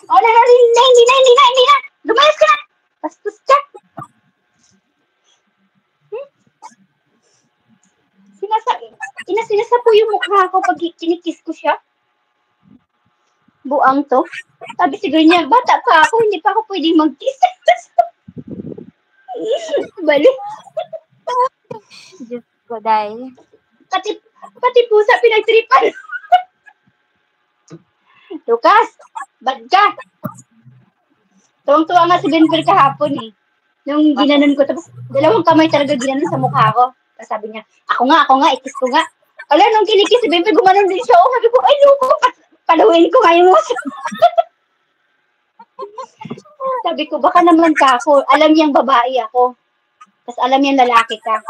Oh, hindi na. Lumayas ka na. Bastos ka. Sinasapo yung mukha ko pag kinikiss ko siya. Buang to. Sabi siguro niya, bata pa ako, hindi pa ako pwedeng mag-kiss. Bali. Diyos ko, dahil. Pati pusa pinagtripan. Lucas, bad ka. Tuwang-tuwa nga si Benver kahapon eh. Nung ginanon ko, tapos dalawang kamay talaga ginanon sa mukha ko. Tapos sabi niya, ako nga, ikis ko nga. Ala, nung kinikis si Benver, gumanon din siya. Sabi ko, ay, loko, paluin ko nga yung muso. Sabi ko, baka naman ka ako. Alam niyang babae ako. Tapos alam niyang lalaki ka.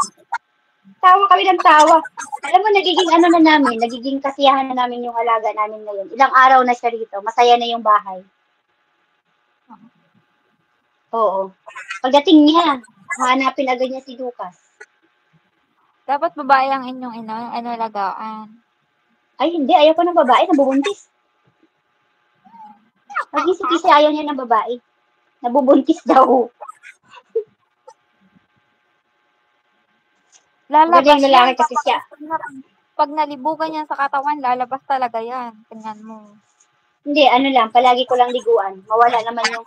Tawa kami ng tawa. Alam mo, nagiging kasiyahan na namin yung alaga namin ngayon. Ilang araw na siya rito. Masaya na yung bahay. Oo. Pagdating niya, hanapin agad niya si Lucas. Dapat babae ang inyong alagaan. Ay, hindi. Ayaw ko ng babae. Nabubuntis. Nag-isip-isip ayaw niya ng babae. Nabubuntis daw. Lalabas yung lalaki kasi siya. Pag nalibugan yan sa katawan, lalabas talaga yan. Tingnan mo. Hindi, palagi ko lang liguan. Mawala naman yung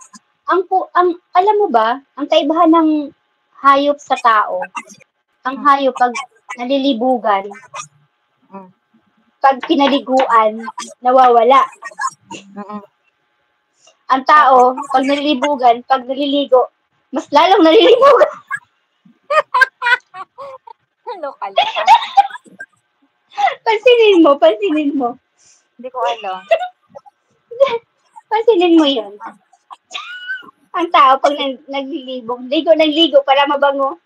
alam mo ba, ang kaibahan ng hayop sa tao, ang hayop pag nalilibugan, pag pinaliguan, nawawala. Ang tao, pag nalilibugan, pag naliligo, mas lalong nalilibugan. Lokal ka. Pansinin mo. Hindi ko alam. Pansinin mo yun. Ang tao, pag nagligo para mabango.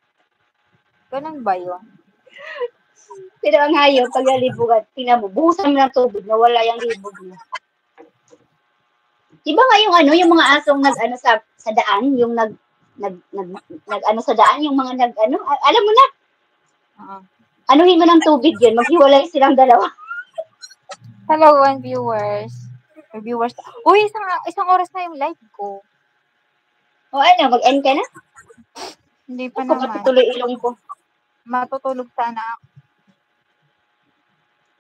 Ganun ba yun? Pero ang hayop, pag nalibugan, tingnan mo, buhusan mo ng tubig, nawala yung libog mo. Diba nga yung mga asong sa daan, yung sa daan, yung mga alam mo na. Anuhin mo ng tubig yun, maghiwalay silang dalawa. Hello, viewers. Uy, isang oras na yung live ko. O mag-end ka na? Hindi pa naman. Matutuloy ilong ko. Matutulog sana ako.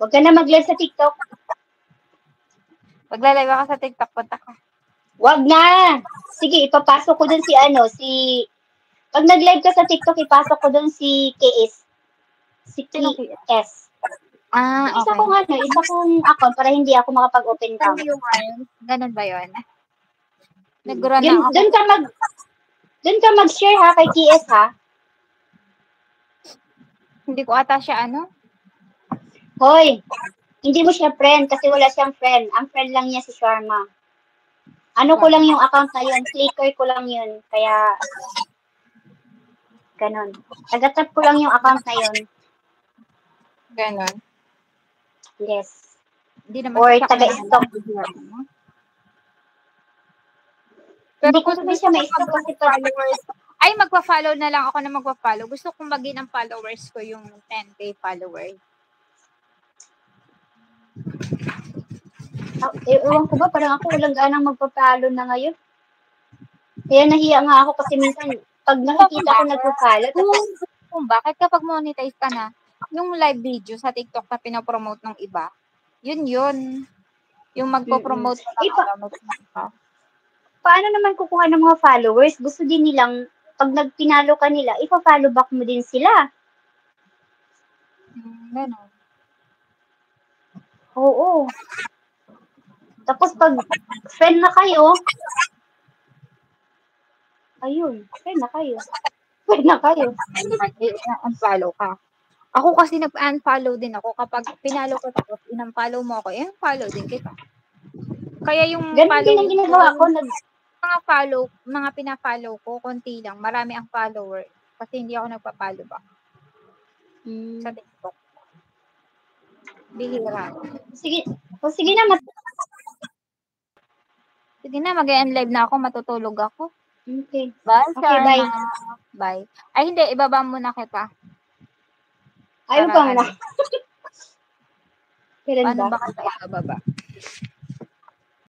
Huwag ka na mag-live sa TikTok. Pagla-live ako sa TikTok, punta ka. Huwag na! Sige, ipapasok ko dun pag nag-live ka sa TikTok, ipasok ko dun si KS. Si KS. Okay. Isa kong account para hindi ako makapag-open cam. Ganun ba yun? Nag-run na ako. Doon ka mag-share ha, kay KS ha. Hindi ko ata siya Hoy, hindi mo siya friend kasi wala siyang friend. Ang friend lang niya si Sharma. Ko lang yung account na yun. Flickr ko lang yun. Kaya, ganon. Tagatap ko lang yung account na yun. Ganon? Yes. Hindi naman or taga-stalk. Pero hindi ko naman siya ma-stalk kasi followers. Ay, magpa-follow na lang ako na magpa-follow. Gusto kong maging ang followers ko yung 10K followers. Ewan ko ba, parang ako walang ganang magpa-follow na ngayon. Kaya nahiya nga ako kasi minsan, pag nakikita ko nagpa-follow, tapos kung bakit kapag monetize ka na, yung live video sa TikTok na pinapromote ng iba, yun. Yung magpo-promote ng iba. Paano naman kukuha ng mga followers? Gusto din nilang, pag nagpinalo ka nila, ipa-follow back mo din sila. Ganun. Oo. Tapos pag friend na kayo, ayun, friend na kayo. Unfollow ka. Ako kasi nag-unfollow din ako kapag pinalo ko tapos in-unfollow mo ako, follow din kita. Kaya yung ganun din ang ginagawa ko. Mga pina-follow ko, konti lang. Marami ang follower. Kasi hindi ako nagpa-follow ba. Sa TikTok. Bihira. Sige na. Sige na, mag-end live na ako. Matutulog ako. Okay. Bye, okay, bye. Bye. Ay, hindi. Ibaba muna kita. Ayaw pa na. Paano ba kita ibababa?